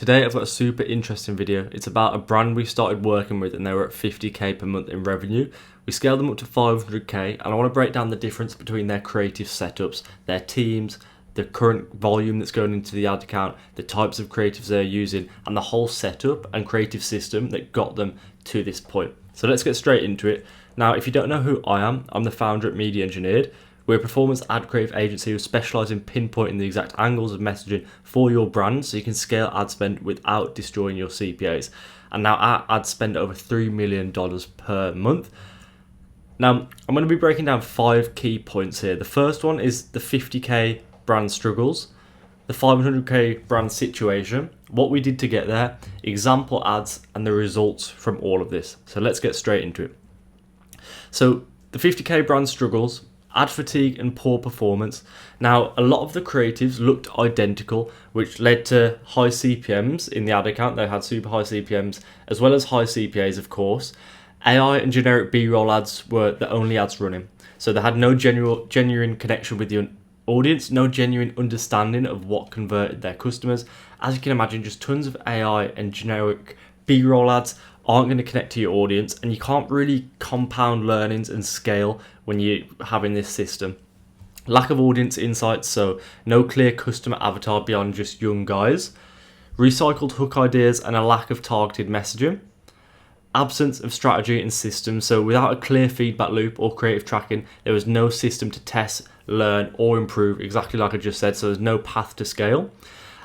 Today I've got a super interesting video. It's about a brand we started working with and they were at 50k per month in revenue. We scaled them up to 500k and I want to break down the difference between their creative setups, their teams, the current volume that's going into the ad account, the types of creatives they're using, and the whole setup and creative system that got them to this point. So let's get straight into it. Now, if you don't know who I am, I'm the founder at Media Engineered. We're a performance ad creative agency who specialise in pinpointing the exact angles of messaging for your brand so you can scale ad spend without destroying your CPAs. And now our ads spend over $3 million per month. Now, I'm going to be breaking down 5 key points here. The first one is the 50k brand struggles, the 500k brand situation, what we did to get there, example ads, and the results from all of this. So let's get straight into it. So the 50k brand struggles, ad fatigue and poor performance. Now, a lot of the creatives looked identical, which led to high CPMs in the ad account. They had super high CPMs as well as high CPAs, of course. AI and generic B-roll ads were the only ads running. So they had no genuine connection with the audience, no genuine understanding of what converted their customers. As you can imagine, just tons of AI and generic B-roll ads aren't going to connect to your audience, and you can't really compound learnings and scale when you're having this system. Lack of audience insights, so no clear customer avatar beyond just young guys. Recycled hook ideas and a lack of targeted messaging. Absence of strategy and systems, so without a clear feedback loop or creative tracking, there was no system to test, learn, or improve, exactly like I just said, so there's no path to scale.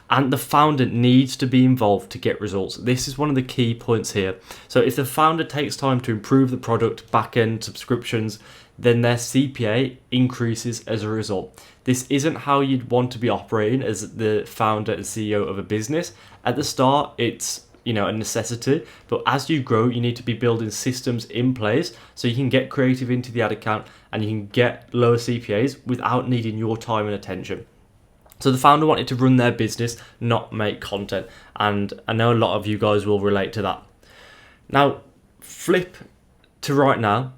And the founder needs to be involved to get results. This is one of the key points here. So if the founder takes time to improve the product, back-end subscriptions, then their CPA increases as a result. This isn't how you'd want to be operating as the founder and CEO of a business. At the start, it's a necessity, but as you grow, you need to be building systems in place so you can get creative into the ad account and you can get lower CPAs without needing your time and attention. So the founder wanted to run their business, not make content. And I know a lot of you guys will relate to that. Now, flip to right now,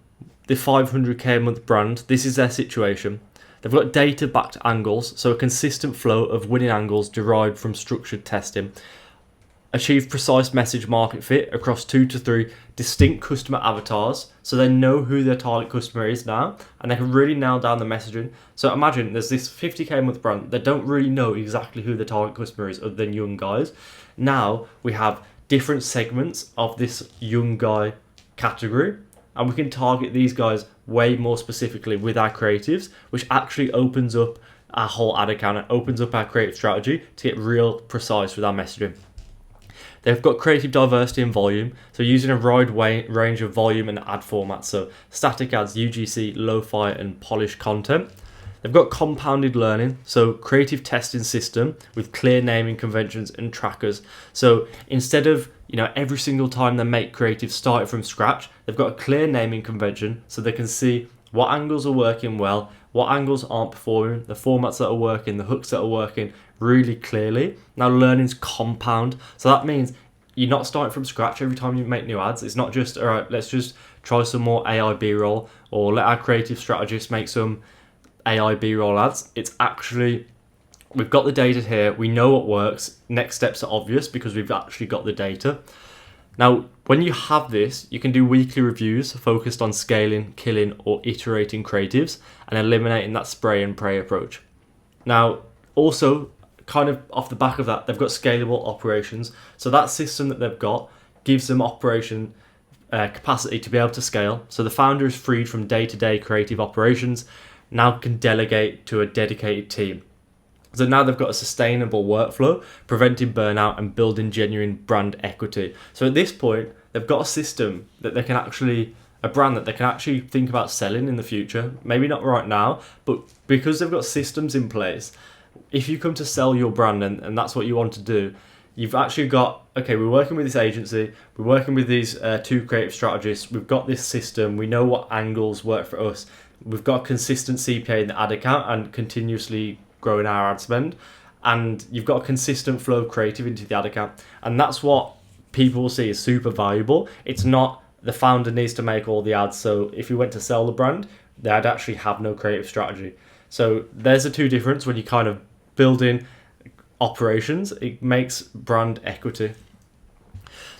the 500k a month brand. This is their situation. They've got data-backed angles, so a consistent flow of winning angles derived from structured testing. Achieve precise message market fit across 2 to 3 distinct customer avatars, so they know who their target customer is now, and they can really nail down the messaging. So imagine there's this 50k a month brand that don't really know exactly who the target customer is other than young guys. Now we have different segments of this young guy category, and we can target these guys way more specifically with our creatives, which actually opens up our whole ad account and opens up our creative strategy to get real precise with our messaging. They've got creative diversity and volume, so using a wide range of volume and ad formats, so static ads, UGC, lo-fi, and polished content. They've got compounded learning, so creative testing system with clear naming conventions and trackers. So instead of every single time they make creative started from scratch, they've got a clear naming convention so they can see what angles are working well, what angles aren't performing, the formats that are working, the hooks that are working really clearly. Now learning's compound, so that means you're not starting from scratch every time you make new ads. It's not just, all right, let's just try some more AI B-roll or let our creative strategist make some AI B-roll ads. It's actually, we've got the data here, we know what works, next steps are obvious because we've actually got the data. Now, when you have this, you can do weekly reviews focused on scaling, killing, or iterating creatives and eliminating that spray and pray approach. Now, also, kind of off the back of that, they've got scalable operations. So that system that they've got gives them operation capacity to be able to scale. So the founder is freed from day-to-day creative operations, now can delegate to a dedicated team. So now they've got a sustainable workflow, preventing burnout and building genuine brand equity. So at this point, they've got a system that they can actually, a brand that they can actually think about selling in the future. Maybe not right now, but because they've got systems in place, if you come to sell your brand and that's what you want to do, you've actually got, okay, we're working with this agency, we're working with these 2 creative strategists, we've got this system, we know what angles work for us, we've got consistent CPA in the ad account and continuously growing our ad spend, and you've got a consistent flow of creative into the ad account, and that's what people will see is super valuable. It's not the founder needs to make all the ads, so if you went to sell the brand, they'd actually have no creative strategy. So there's the 2 difference when you kind of build in operations, it makes brand equity.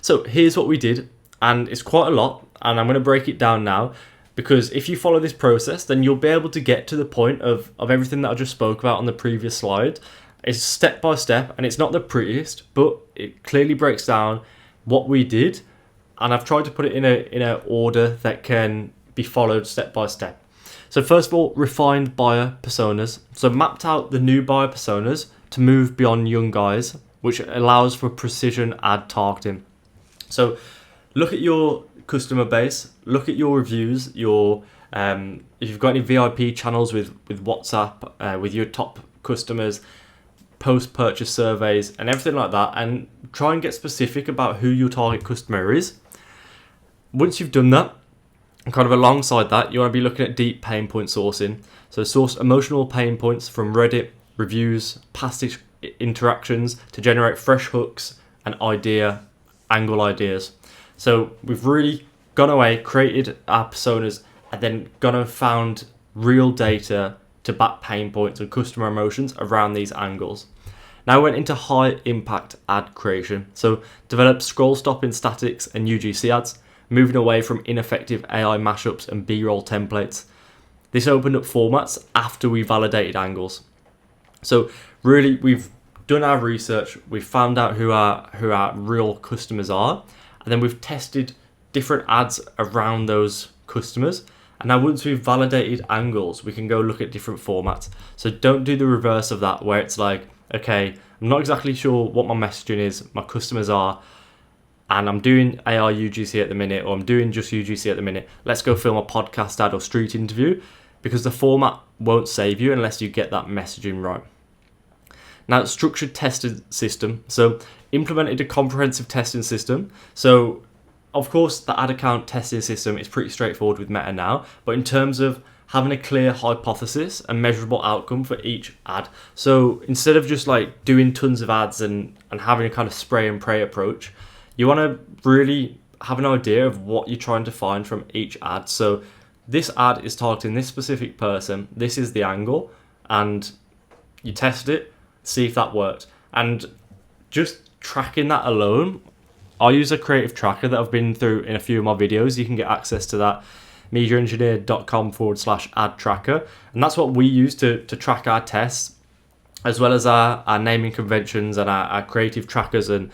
So here's what we did, and it's quite a lot, and I'm going to break it down now, because if you follow this process, then you'll be able to get to the point of everything that I just spoke about on the previous slide. It's step by step, and it's not the prettiest, but it clearly breaks down what we did, and I've tried to put it in a order that can be followed step by step. So first of all, refined buyer personas. So mapped out the new buyer personas to move beyond young guys, which allows for precision ad targeting. So look at your customer base, look at your reviews, your if you've got any VIP channels with WhatsApp, with your top customers, post-purchase surveys and everything like that, and try and get specific about who your target customer is. Once you've done that, and kind of alongside that, you want to be looking at deep pain point sourcing. So source emotional pain points from Reddit, reviews, past interactions to generate fresh hooks and angle ideas. So we've really gone away, created our personas, and then gone and found real data to back pain points and customer emotions around these angles. Now I went into high impact ad creation. So developed scroll stopping statics and UGC ads, moving away from ineffective AI mashups and B-roll templates. This opened up formats after we validated angles. So really, we've done our research, we've found out who our real customers are, and then we've tested different ads around those customers. And now once we've validated angles, we can go look at different formats. So don't do the reverse of that, where it's like, okay, I'm not exactly sure what my messaging is, my customers are, and I'm doing AI UGC at the minute, or I'm doing just UGC at the minute. Let's go film a podcast ad or street interview, because the format won't save you unless you get that messaging right. Now, structured testing system. So implemented a comprehensive testing system. So of course, the ad account testing system is pretty straightforward with Meta now, but in terms of having a clear hypothesis and measurable outcome for each ad. So instead of just like doing tons of ads and having a kind of spray and pray approach, you want to really have an idea of what you're trying to find from each ad. So this ad is targeting this specific person, this is the angle, and you test it, see if that works. And just tracking that alone, I use a creative tracker that I've been through in a few of my videos. You can get access to that, mediaengineer.com/ad tracker. And that's what we use to track our tests, as well as our naming conventions and our creative trackers, and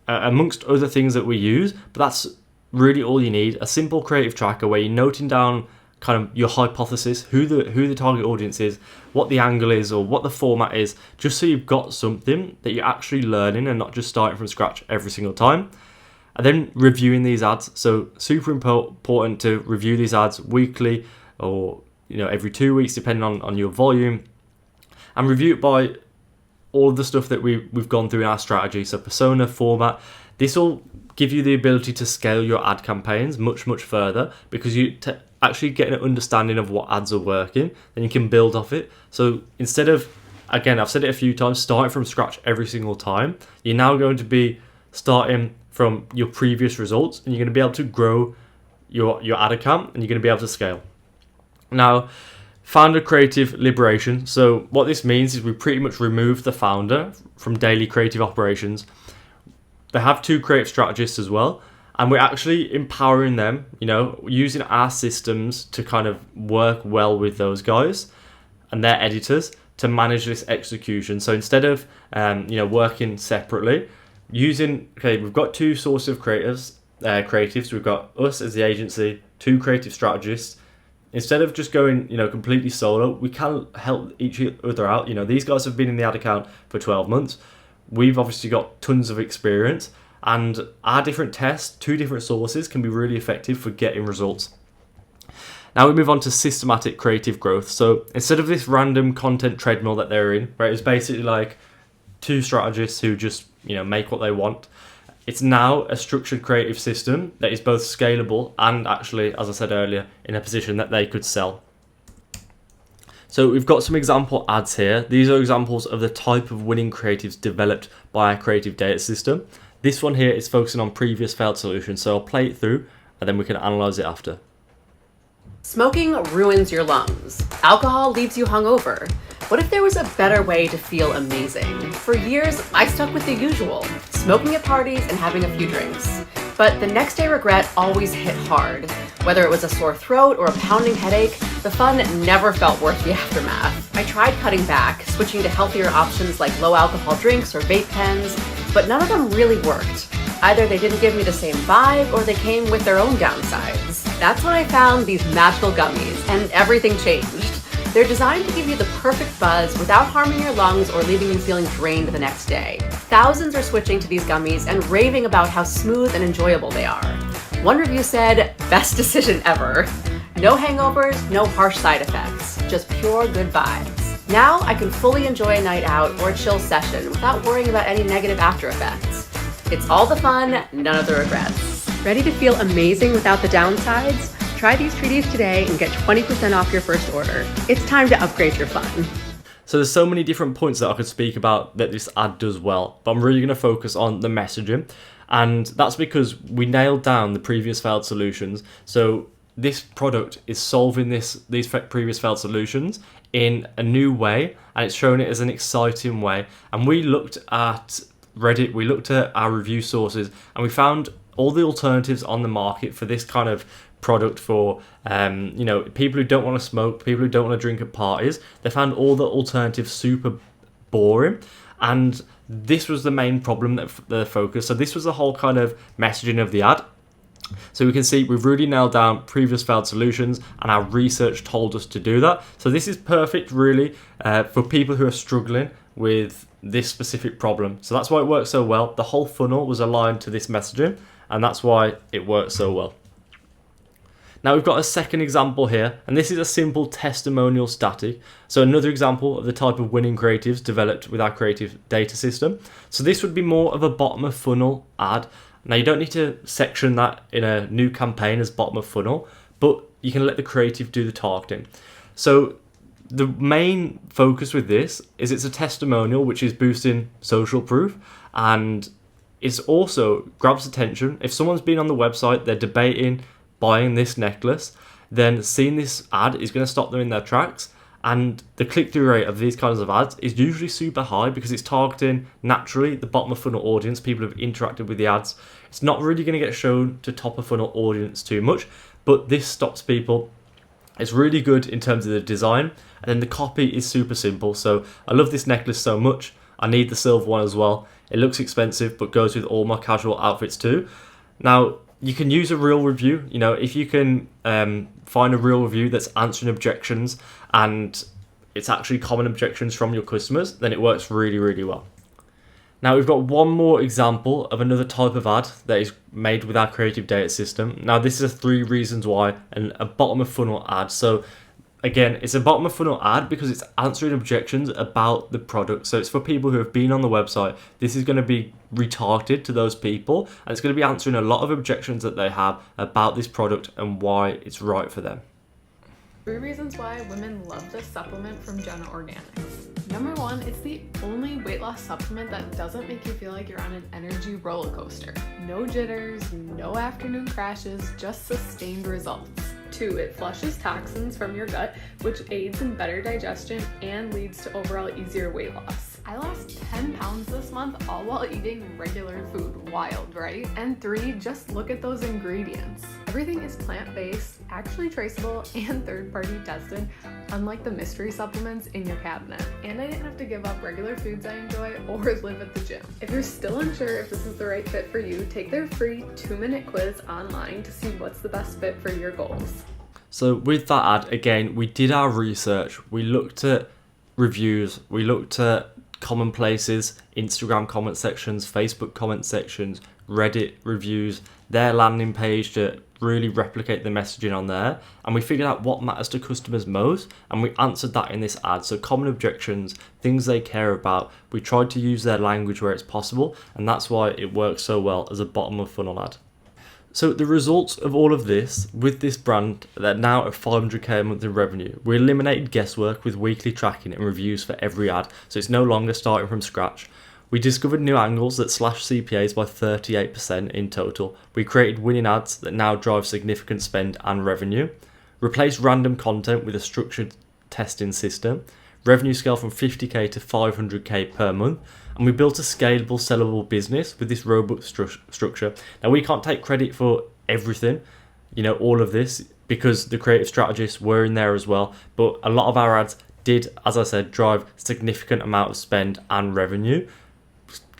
amongst other things that we use. But that's really all you need, a simple creative tracker where you're noting down kind of your hypothesis, who the target audience is, what the angle is, or what the format is, just so you've got something that you're actually learning and not just starting from scratch every single time. And then reviewing these ads. So super important to review these ads weekly, or every 2 weeks, depending on your volume, and review it by all of the stuff that we've gone through in our strategy. So persona, format. This will give you the ability to scale your ad campaigns much further, because you actually get an understanding of what ads are working, then you can build off it. So instead of, again, I've said it a few times, starting from scratch every single time, you're now going to be starting from your previous results, and you're going to be able to grow your ad account, and you're going to be able to scale. Now, founder creative liberation. So what this means is we pretty much remove the founder from daily creative operations. They have 2 creative strategists as well, and we're actually empowering them, using our systems to kind of work well with those guys and their editors to manage this execution. So instead of working separately, we've got 2 sources of creatives. We've got us as the agency, 2 creative strategists. Instead of just going, completely solo, we can help each other out. These guys have been in the ad account for 12 months. We've obviously got tons of experience, and our different tests, 2 different sources, can be really effective for getting results. Now we move on to systematic creative growth. So instead of this random content treadmill that they're in, where it's basically like 2 strategists who just, make what they want, it's now a structured creative system that is both scalable and actually, as I said earlier, in a position that they could sell. So we've got some example ads here. These are examples of the type of winning creatives developed by our creative data system. This one here is focusing on previous failed solutions. So I'll play it through and then we can analyze it after. Smoking ruins your lungs. Alcohol leaves you hungover. What if there was a better way to feel amazing? For years, I stuck with the usual, smoking at parties and having a few drinks. But the next day regret always hit hard. Whether it was a sore throat or a pounding headache, the fun never felt worth the aftermath. I tried cutting back, switching to healthier options like low alcohol drinks or vape pens, but none of them really worked. Either they didn't give me the same vibe or they came with their own downsides. That's when I found these magical gummies and everything changed. They're designed to give you the perfect buzz without harming your lungs or leaving you feeling drained the next day. Thousands are switching to these gummies and raving about how smooth and enjoyable they are. One review said, "Best decision ever." No hangovers, no harsh side effects, just pure good vibes. Now I can fully enjoy a night out or a chill session without worrying about any negative after effects. It's all the fun, none of the regrets. Ready to feel amazing without the downsides? Try these treaties today and get 20% off your first order. It's time to upgrade your fun. So there's so many different points that I could speak about that this ad does well, but I'm really going to focus on the messaging. And that's because we nailed down the previous failed solutions. So this product is solving these previous failed solutions in a new way, and it's showing it as an exciting way. And we looked at Reddit, we looked at our review sources, and we found all the alternatives on the market for this kind of product for people who don't want to smoke, people who don't want to drink at parties. They found all the alternatives super boring, and this was the main problem that the focus. So this was the whole kind of messaging of the ad. So we can see we've really nailed down previous failed solutions, and our research told us to do that. So this is perfect really for people who are struggling with this specific problem. So that's why it works so well. The whole funnel was aligned to this messaging, and that's why it works so well. Now we've got a second example here, and this is a simple testimonial static. So another example of the type of winning creatives developed with our creative data system. So this would be more of a bottom of funnel ad. Now you don't need to section that in a new campaign as bottom of funnel, but you can let the creative do the targeting. So the main focus with this is it's a testimonial which is boosting social proof, and it's also grabs attention. If someone's been on the website, they're debating buying this necklace, then seeing this ad is going to stop them in their tracks. And the click-through rate of these kinds of ads is usually super high because it's targeting naturally the bottom of funnel audience, people who've interacted with the ads. It's not really going to get shown to top of funnel audience too much, but this stops people. It's really good in terms of the design, and then the copy is super simple. So I love this necklace so much. I need the silver one as well. It looks expensive, but goes with all my casual outfits too. Now, you can use a real review. If you can find a real review that's answering objections and it's actually common objections from your customers, then it works really, really well. Now we've got one more example of another type of ad that is made with our creative data system. Now this is 3 reasons why, and a bottom of funnel ad. So again, it's a bottom of funnel ad because it's answering objections about the product. So it's for people who have been on the website. This is going to be retargeted to those people, and it's going to be answering a lot of objections that they have about this product and why it's right for them. 3 reasons why women love this supplement from Jenna Organics. Number 1, it's the only weight loss supplement that doesn't make you feel like you're on an energy roller coaster. No jitters, no afternoon crashes, just sustained results. 2, it flushes toxins from your gut, which aids in better digestion and leads to overall easier weight loss. I lost 10 pounds this month, all while eating regular food. Wild, right? And 3, just look at those ingredients. Everything is plant-based, actually traceable, and third-party tested, unlike the mystery supplements in your cabinet. And I didn't have to give up regular foods I enjoy or live at the gym. If you're still unsure if this is the right fit for you, take their free 2-minute quiz online to see what's the best fit for your goals. So with that ad, again, we did our research. We looked at reviews, we looked at common places, Instagram comment sections, Facebook comment sections, Reddit reviews, their landing page to really replicate the messaging on there. And we figured out what matters to customers most, and we answered that in this ad. So common objections, things they care about. We tried to use their language where it's possible, and that's why it works so well as a bottom of funnel ad. So the results of all of this with this brand, they're now at 500k a month in revenue. We eliminated guesswork with weekly tracking and reviews for every ad, so it's no longer starting from scratch. We discovered new angles that slashed CPAs by 38% in total. We created winning ads that now drive significant spend and revenue. Replaced random content with a structured testing system. revenue scale from 50k to 500k per month, and we built a scalable, sellable business with this robust structure. Now, we can't take credit for everything, all of this, because the creative strategists were in there as well, but a lot of our ads did, as I said, drive significant amount of spend and revenue,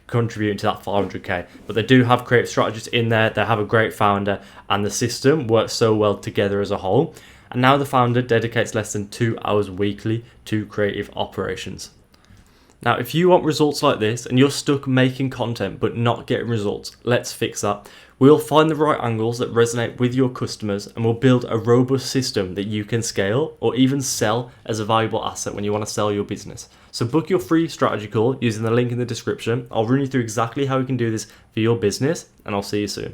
contributing to that 500k. But they do have creative strategists in there, they have a great founder, and the system works so well together as a whole. And now the founder dedicates less than 2 hours weekly to creative operations. Now, if you want results like this and you're stuck making content but not getting results, let's fix that. We'll find the right angles that resonate with your customers, and we'll build a robust system that you can scale or even sell as a valuable asset when you want to sell your business. So book your free strategy call using the link in the description. I'll run you through exactly how you can do this for your business, and I'll see you soon.